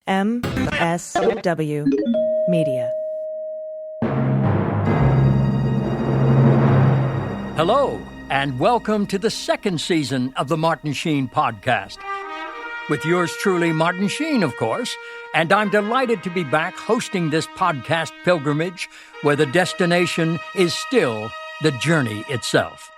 MSW Media. Hello, and welcome to the second season of the Martin Sheen podcast. With yours truly, Martin Sheen, of course, and I'm delighted to be back hosting this podcast pilgrimage where the destination is still the journey itself.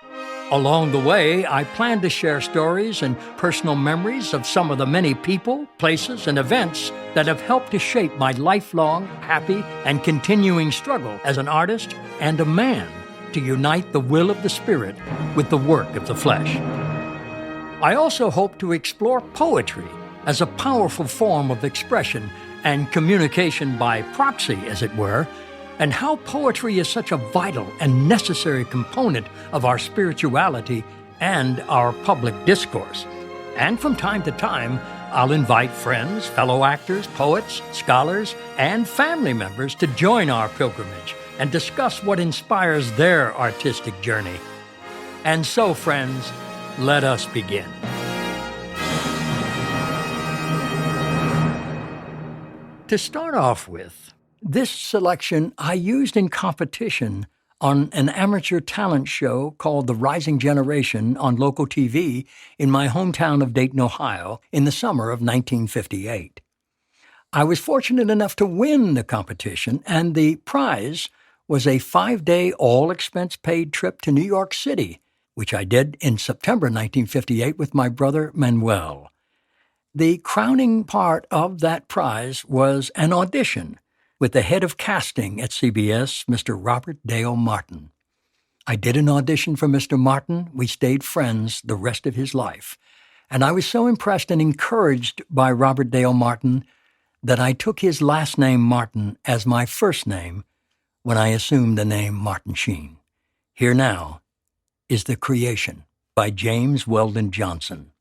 Along the way, I plan to share stories and personal memories of some of the many people, places, and events that have helped to shape my lifelong, happy, and continuing struggle as an artist and a man to unite the will of the Spirit with the work of the flesh. I also hope to explore poetry as a powerful form of expression and communication by proxy, as it were, and how poetry is such a vital and necessary component of our spirituality and our public discourse. And from time to time, I'll invite friends, fellow actors, poets, scholars, and family members to join our pilgrimage and discuss what inspires their artistic journey. And so, friends, let us begin. To start off with, this selection I used in competition on an amateur talent show called The Rising Generation on local TV in my hometown of Dayton, Ohio, in the summer of 1958. I was fortunate enough to win the competition, and the prize was a 5-day all-expense-paid trip to New York City, which I did in September 1958 with my brother Manuel. The crowning part of that prize was an audition with the head of casting at CBS, Mr. Robert Dale Martin. I did an audition for Mr. Martin. We stayed friends the rest of his life. And I was so impressed and encouraged by Robert Dale Martin that I took his last name Martin as my first name when I assumed the name Martin Sheen. Here now is The Creation by James Weldon Johnson.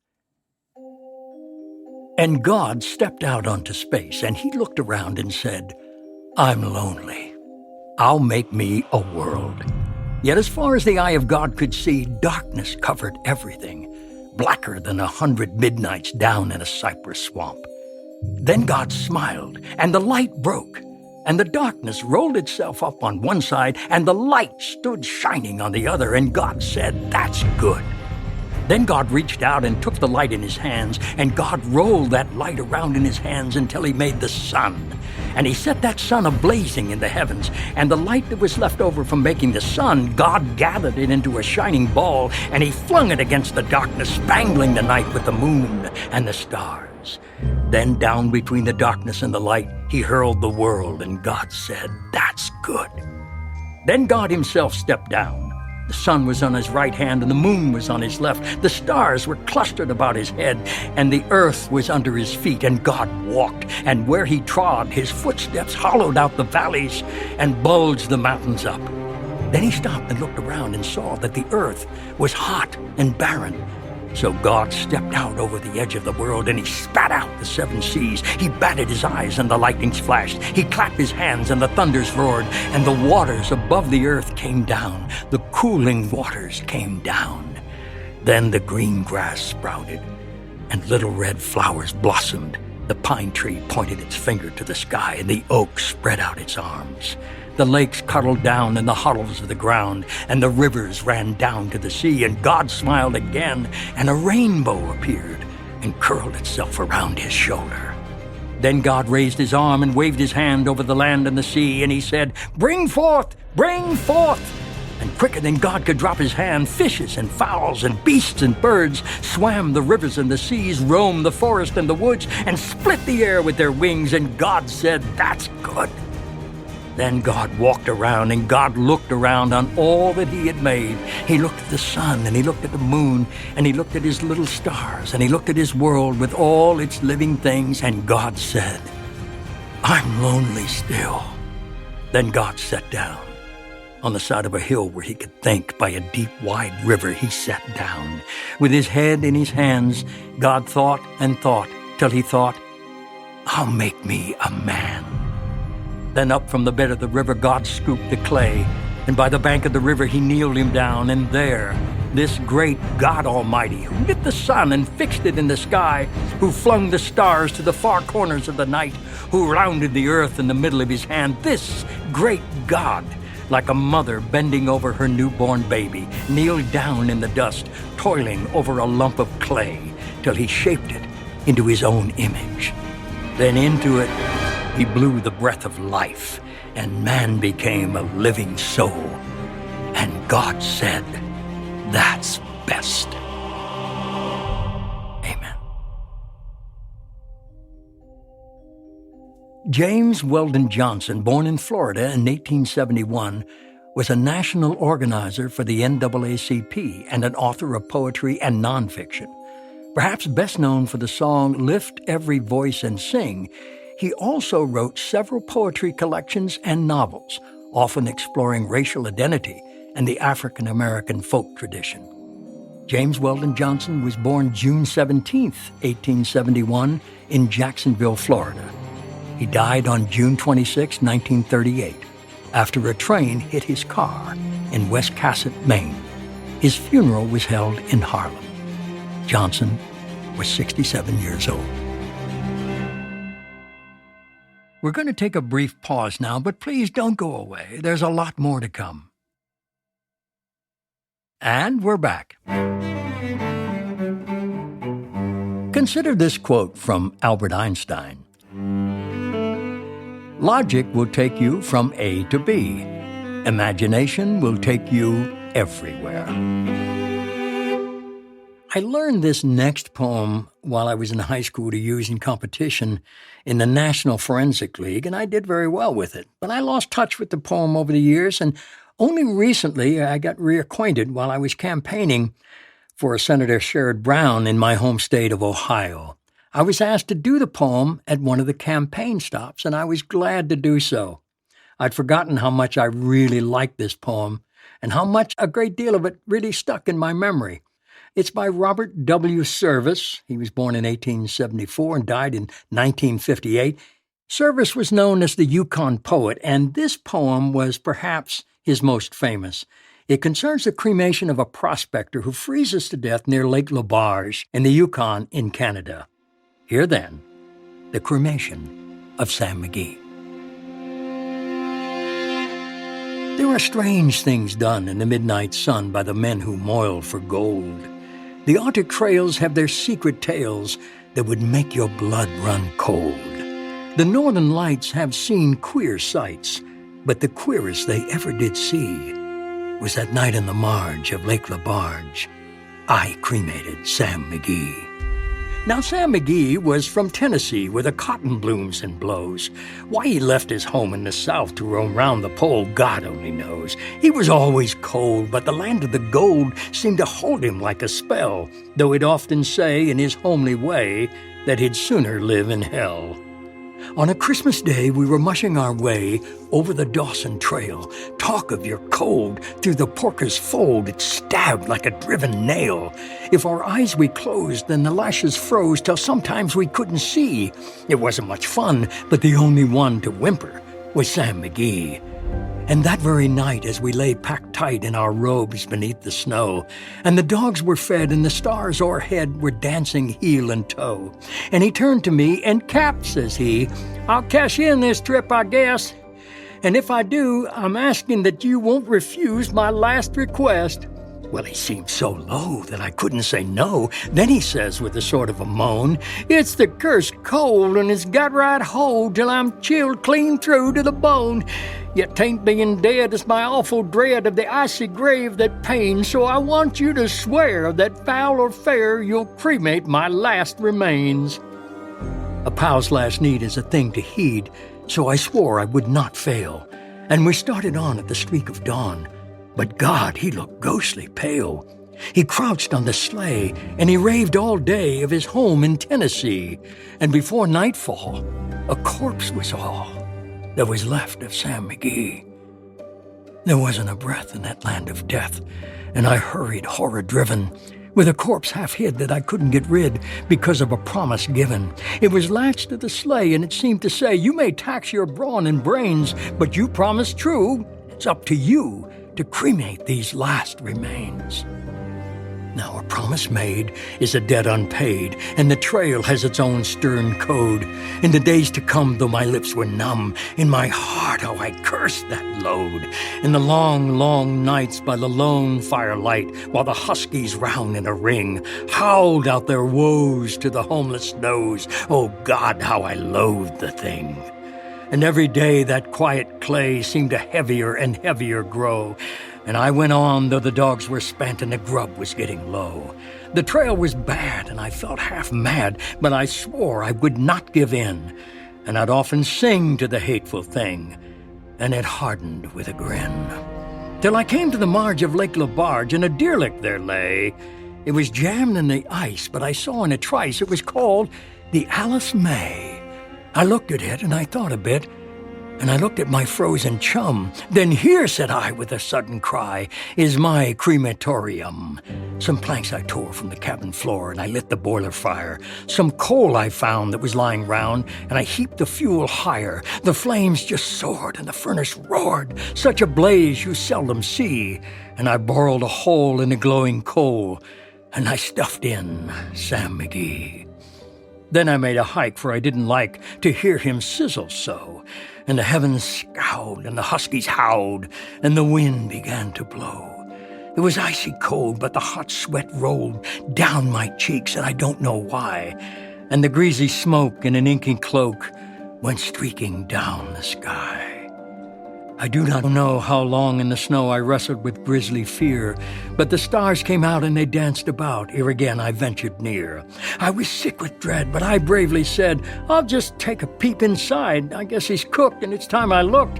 And God stepped out onto space, and he looked around and said, "I'm lonely. I'll make me a world." Yet as far as the eye of God could see, darkness covered everything, blacker than 100 midnights down in a cypress swamp. Then God smiled, and the light broke, and the darkness rolled itself up on one side, and the light stood shining on the other, and God said, "That's good." Then God reached out and took the light in his hands, and God rolled that light around in his hands until he made the sun. And he set that sun a-blazing in the heavens, and the light that was left over from making the sun, God gathered it into a shining ball, and he flung it against the darkness, spangling the night with the moon and the stars. Then down between the darkness and the light, he hurled the world, and God said, "That's good." Then God himself stepped down. The sun was on his right hand, and the moon was on his left. The stars were clustered about his head, and the earth was under his feet. And God walked, and where he trod, his footsteps hollowed out the valleys and bulged the mountains up. Then he stopped and looked around and saw that the earth was hot and barren. So God stepped out over the edge of the world, and he spat out the 7 seas. He batted his eyes, and the lightnings flashed. He clapped his hands, and the thunders roared, and the waters above the earth came down. The cooling waters came down. Then the green grass sprouted, and little red flowers blossomed. The pine tree pointed its finger to the sky, and the oak spread out its arms. The lakes cuddled down in the hollows of the ground, and the rivers ran down to the sea, and God smiled again, and a rainbow appeared and curled itself around his shoulder. Then God raised his arm and waved his hand over the land and the sea, and he said, "Bring forth! Bring forth!" And quicker than God could drop his hand, fishes and fowls and beasts and birds swam the rivers and the seas, roamed the forest and the woods, and split the air with their wings, and God said, "That's good." Then God walked around, and God looked around on all that he had made. He looked at the sun, and he looked at the moon, and he looked at his little stars, and he looked at his world with all its living things, and God said, "I'm lonely still." Then God sat down. On the side of a hill where he could think, by a deep, wide river, he sat down. With his head in his hands, God thought and thought, till he thought, "I'll make me a man." Then up from the bed of the river, God scooped the clay, and by the bank of the river he kneeled him down, and there, This great God Almighty, who lit the sun and fixed it in the sky, who flung the stars to the far corners of the night, who rounded the earth in the middle of his hand, this great God, like a mother bending over her newborn baby, kneeled down in the dust, toiling over a lump of clay, till he shaped it into his own image. Then into it he blew the breath of life, and man became a living soul. And God said, "That's best." Amen. James Weldon Johnson, born in Florida in 1871, was a national organizer for the NAACP and an author of poetry and nonfiction. Perhaps best known for the song "Lift Every Voice and Sing," he also wrote several poetry collections and novels, often exploring racial identity and the African American folk tradition. James Weldon Johnson was born June 17, 1871, in Jacksonville, Florida. He died on June 26, 1938, after a train hit his car in West Cassett, Maine. His funeral was held in Harlem. Johnson was 67 years old. We're going to take a brief pause now, but please don't go away. There's a lot more to come. And we're back. Consider this quote from Albert Einstein. Logic will take you from A to B. Imagination will take you everywhere. I learned this next poem while I was in high school to use in competition in the National Forensic League, and I did very well with it. But I lost touch with the poem over the years, and only recently I got reacquainted while I was campaigning for Senator Sherrod Brown in my home state of Ohio. I was asked to do the poem at one of the campaign stops, and I was glad to do so. I'd forgotten how much I really liked this poem and how much a great deal of it really stuck in my memory. It's by Robert W. Service. He was born in 1874 and died in 1958. Service was known as the Yukon poet, and this poem was perhaps his most famous. It concerns the cremation of a prospector who freezes to death near Lake LaBarge in the Yukon in Canada. Here then, the cremation of Sam McGee. There are strange things done in the midnight sun by the men who moil for gold. The Arctic trails have their secret tales that would make your blood run cold. The Northern Lights have seen queer sights, but the queerest they ever did see was that night in the marge of Lake LaBarge. I cremated Sam McGee. Now, Sam McGee was from Tennessee, where the cotton blooms and blows. Why he left his home in the South to roam round the pole, God only knows. He was always cold, but the land of the gold seemed to hold him like a spell, though he'd often say, in his homely way, that he'd sooner live in hell. On a Christmas day, we were mushing our way over the Dawson Trail. Talk of your cold, through the porker's fold, it stabbed like a driven nail. If our eyes we closed, then the lashes froze till sometimes we couldn't see. It wasn't much fun, but the only one to whimper was Sam McGee. And that very night, as we lay packed tight in our robes beneath the snow, and the dogs were fed and the stars o'erhead were dancing heel and toe, and he turned to me, and "Cap," says he, "I'll cash in this trip, I guess. And if I do, I'm asking that you won't refuse my last request." Well, he seemed so low that I couldn't say no. Then he says with a sort of a moan, "It's the cursed cold, and it's got right hold till I'm chilled clean through to the bone. Yet 'tain't being dead, it's my awful dread of the icy grave that pains, so I want you to swear that foul or fair you'll cremate my last remains." A pal's last need is a thing to heed, so I swore I would not fail, and we started on at the streak of dawn. But God, he looked ghostly pale. He crouched on the sleigh, and he raved all day of his home in Tennessee. And before nightfall, a corpse was all that was left of Sam McGee. There wasn't a breath in that land of death, and I hurried, horror-driven, with a corpse half hid that I couldn't get rid because of a promise given. It was latched to the sleigh, and it seemed to say, "You may tax your brawn and brains, but you promised true. It's up to you to cremate these last remains." Now a promise made is a debt unpaid, and the trail has its own stern code. In the days to come, though my lips were numb, in my heart how I cursed that load. In the long, long nights by the lone firelight, while the huskies round in a ring howled out their woes to the homeless snows, oh God, how I loathed the thing. And every day that quiet clay seemed to heavier and heavier grow. And I went on, though the dogs were spent and the grub was getting low. The trail was bad, and I felt half mad, but I swore I would not give in. And I'd often sing to the hateful thing, and it hardened with a grin. Till I came to the marge of Lake LaBarge, and a deerlick there lay. It was jammed in the ice, but I saw in a trice it was called the Alice May. I looked at it, and I thought a bit, and I looked at my frozen chum. Then here, said I with a sudden cry, is my crematorium. Some planks I tore from the cabin floor, and I lit the boiler fire. Some coal I found that was lying round, and I heaped the fuel higher. The flames just soared, and the furnace roared, such a blaze you seldom see. And I bored a hole in the glowing coal, and I stuffed in Sam McGee. Then I made a hike, for I didn't like to hear him sizzle so. And the heavens scowled, and the huskies howled, and the wind began to blow. It was icy cold, but the hot sweat rolled down my cheeks, and I don't know why. And the greasy smoke in an inky cloak went streaking down the sky. I do not know how long in the snow I wrestled with grisly fear, but the stars came out and they danced about. Ere again I ventured near. I was sick with dread, but I bravely said, I'll just take a peep inside. I guess he's cooked, and it's time I looked.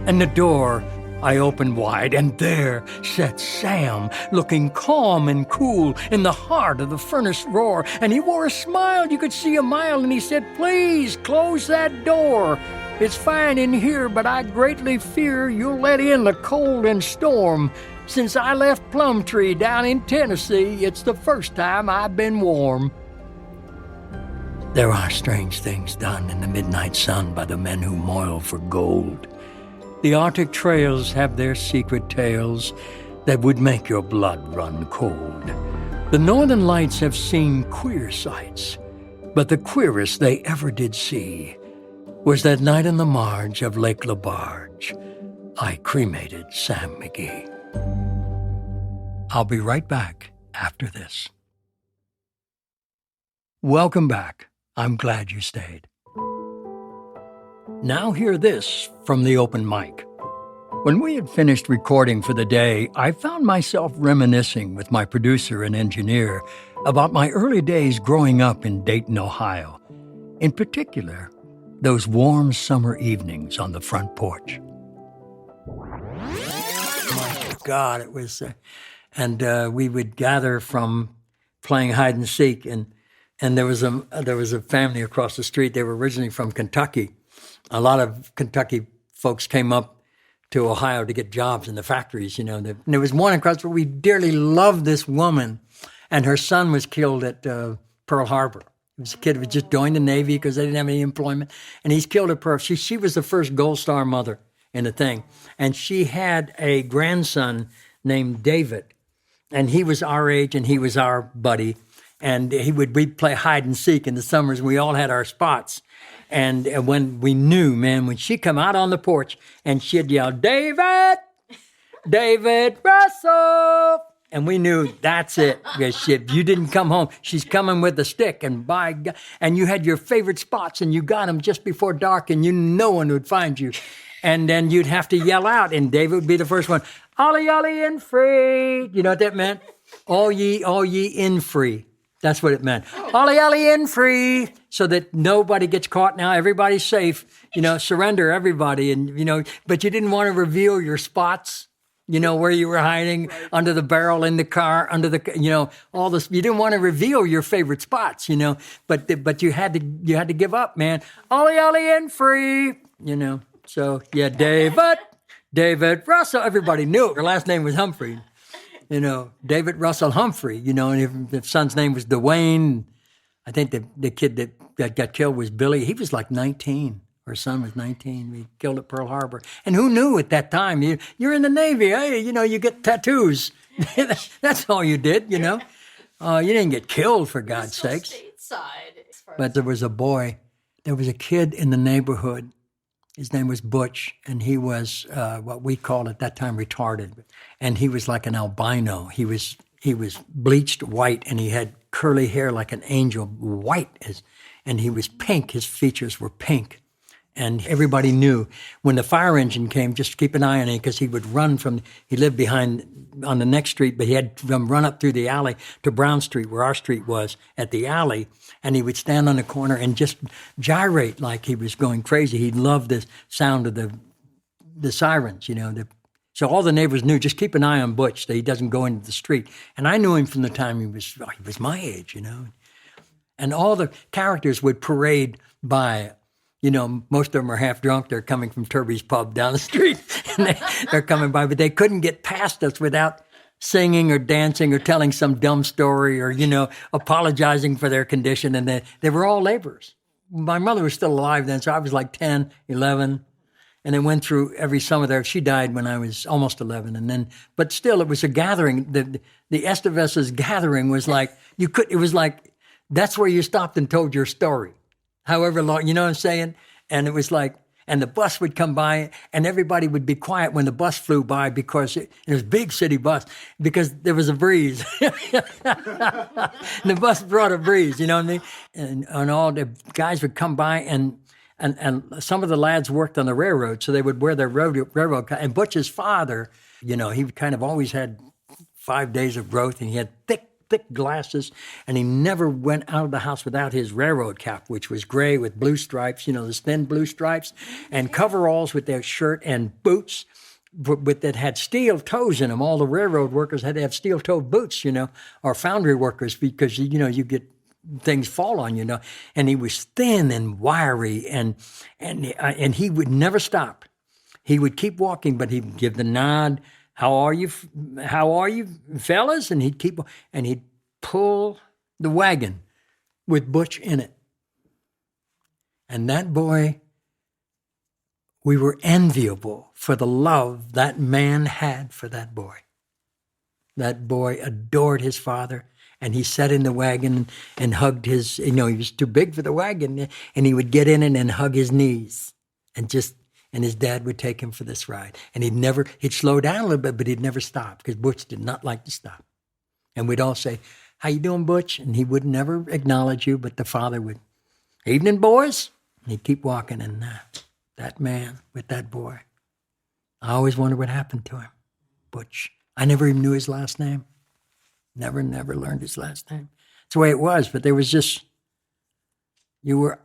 And the door I opened wide, and there sat Sam, looking calm and cool in the heart of the furnace roar. And he wore a smile you could see a mile, and he said, please close that door. It's fine in here, but I greatly fear you'll let in the cold and storm. Since I left Plumtree down in Tennessee, it's the first time I've been warm. There are strange things done in the midnight sun by the men who moil for gold. The Arctic trails have their secret tales that would make your blood run cold. The Northern Lights have seen queer sights, but the queerest they ever did see was that night on the marge of Lake LaBarge. I cremated Sam McGee. I'll be right back after this. Welcome back. I'm glad you stayed. Now hear this from the open mic. When we had finished recording for the day, I found myself reminiscing with my producer and engineer about my early days growing up in Dayton, Ohio. In particular, those warm summer evenings on the front porch. My God, it was... we would gather from playing hide and seek, and there was a family across the street. They were originally from Kentucky. A lot of Kentucky folks came up to Ohio to get jobs in the factories, And there was one across where we dearly loved this woman, and her son was killed at Pearl Harbor. He was a kid who just joined the Navy because they didn't have any employment, and he's killed at Pearl. She was the first Gold Star mother in the thing, and she had a grandson named David, and he was our age, and he was our buddy, and we'd play hide and seek in the summers, and we all had our spots. And when we knew, man, when she come out on the porch and she'd yell, David, David Russell. And we knew that's it. Because if you didn't come home, she's coming with a stick. And by God, and you had your favorite spots and you got them just before dark and no one would find you. And then you'd have to yell out and David would be the first one. Ollie, ollie, in free. You know what that meant? All ye in free. That's what it meant. Ollie, ollie, in free, so that nobody gets caught now. Everybody's safe. Surrender everybody. And, but you didn't want to reveal your spots, where you were hiding, under the barrel, in the car, under the, all this. You didn't want to reveal your favorite spots, but you had to give up, man. Ollie, ollie, in free, So, yeah, David Russell. Everybody knew it. Her last name was Humphrey. David Russell Humphrey, and if the son's name was Dwayne, I think the kid that got killed was Billy. He was like 19. Her son was 19. He killed at Pearl Harbor. And who knew at that time? You're in the Navy. Hey, you get tattoos. That's all you did, Oh, you didn't get killed, for God's sakes. Stateside. But there was a kid in the neighborhood. His name was Butch, and he was what we called at that time retarded. And he was like an albino. He was bleached white, and he had curly hair like an angel, and he was pink. His features were pink. And everybody knew when the fire engine came, just keep an eye on him, because he would run he lived behind on the next street, but he had to run up through the alley to Brown Street, where our street was, at the alley. And he would stand on the corner and just gyrate like he was going crazy. He loved the sound of the sirens, So all the neighbors knew, just keep an eye on Butch, that he doesn't go into the street. And I knew him from the time he was my age, And all the characters would parade by. Most of them are half drunk. They're coming from Turby's Pub down the street. And they're coming by, but they couldn't get past us without singing or dancing or telling some dumb story or, apologizing for their condition. And they were all laborers. My mother was still alive then, so I was like 10, 11. And they went through every summer there. She died when I was almost 11. But still, it was a gathering. The Esteveses gathering was like, that's where you stopped and told your story. However long, you know what I'm saying? And it was like, and the bus would come by, and everybody would be quiet when the bus flew by, because it was a big city bus, because there was a breeze. The bus brought a breeze, you know what I mean? And all the guys would come by, and some of the lads worked on the railroad, so they would wear their railroad. And Butch's father, he kind of always had 5 days of growth, and he had thick glasses, and he never went out of the house without his railroad cap, which was gray with blue stripes, those thin blue stripes, and coveralls with their shirt, and boots that had steel toes in them. All the railroad workers had to have steel-toed boots, or foundry workers, because, you get things fall on you, And he was thin and wiry, and he would never stop. He would keep walking, but he'd give the nod. How are you, fellas? And he'd pull the wagon with Butch in it. And that boy, we were enviable for the love that man had for that boy. That boy adored his father, and he sat in the wagon and hugged he was too big for the wagon, and he would get in it and hug his knees and his dad would take him for this ride. And he'd slow down a little bit, but he'd never stop, because Butch did not like to stop. And we'd all say, how you doing, Butch? And he would never acknowledge you, but the father would, evening, boys. And he'd keep walking, and that man with that boy, I always wondered what happened to him, Butch. I never even knew his last name. Never learned his last name. It's the way it was, but there was just, you were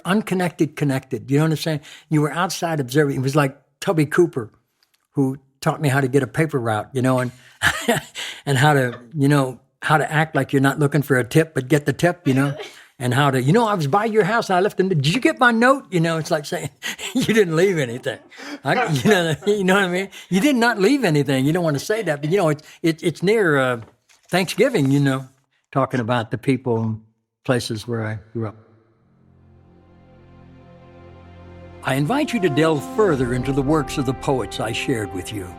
unconnected, connected. You know what I'm saying? You were outside observing. It was like Tubby Cooper, who taught me how to get a paper route, and and how to act like you're not looking for a tip, but get the tip, and how to, I was by your house and I left them. Did you get my note? It's like saying you didn't leave anything. You know what I mean? You did not leave anything. You don't want to say that, but it's near Thanksgiving, talking about the people and places where I grew up. I invite you to delve further into the works of the poets I shared with you.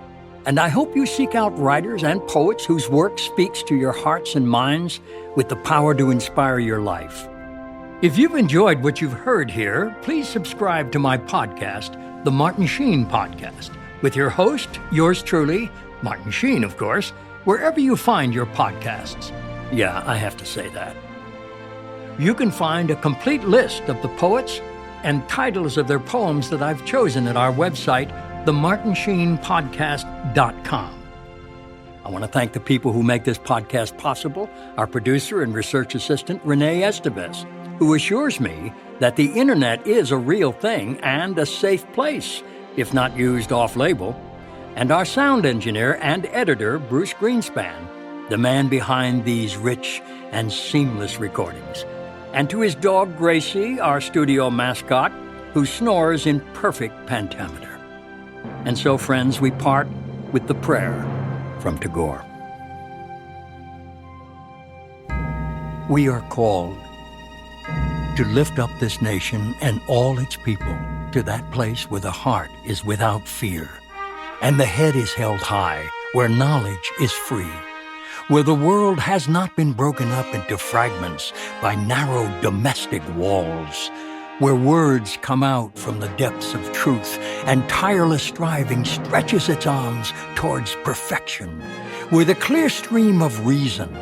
And I hope you seek out writers and poets whose work speaks to your hearts and minds with the power to inspire your life. If you've enjoyed what you've heard here, please subscribe to my podcast, The Martin Sheen Podcast, with your host, yours truly, Martin Sheen, of course, wherever you find your podcasts. Yeah, I have to say that. You can find a complete list of the poets and titles of their poems that I've chosen at our website, themartinsheenpodcast.com. I want to thank the people who make this podcast possible, our producer and research assistant, Renee Esteves, who assures me that the internet is a real thing and a safe place, if not used off-label, and our sound engineer and editor, Bruce Greenspan, the man behind these rich and seamless recordings. And to his dog, Gracie, our studio mascot, who snores in perfect pentameter. And so, friends, we part with the prayer from Tagore. We are called to lift up this nation and all its people to that place where the heart is without fear, and the head is held high, where knowledge is free, where the world has not been broken up into fragments by narrow domestic walls, where words come out from the depths of truth and tireless striving stretches its arms towards perfection, where the clear stream of reason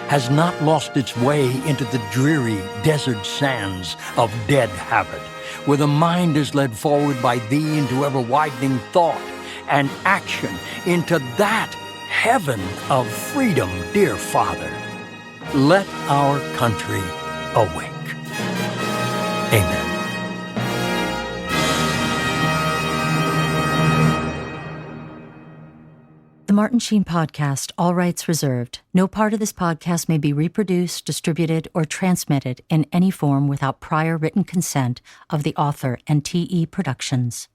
has not lost its way into the dreary desert sands of dead habit, where the mind is led forward by thee into ever-widening thought and action, into that heaven of freedom, dear Father. Let our country awake. Amen. The Martin Sheen Podcast, all rights reserved. No part of this podcast may be reproduced, distributed, or transmitted in any form without prior written consent of the author and TE Productions.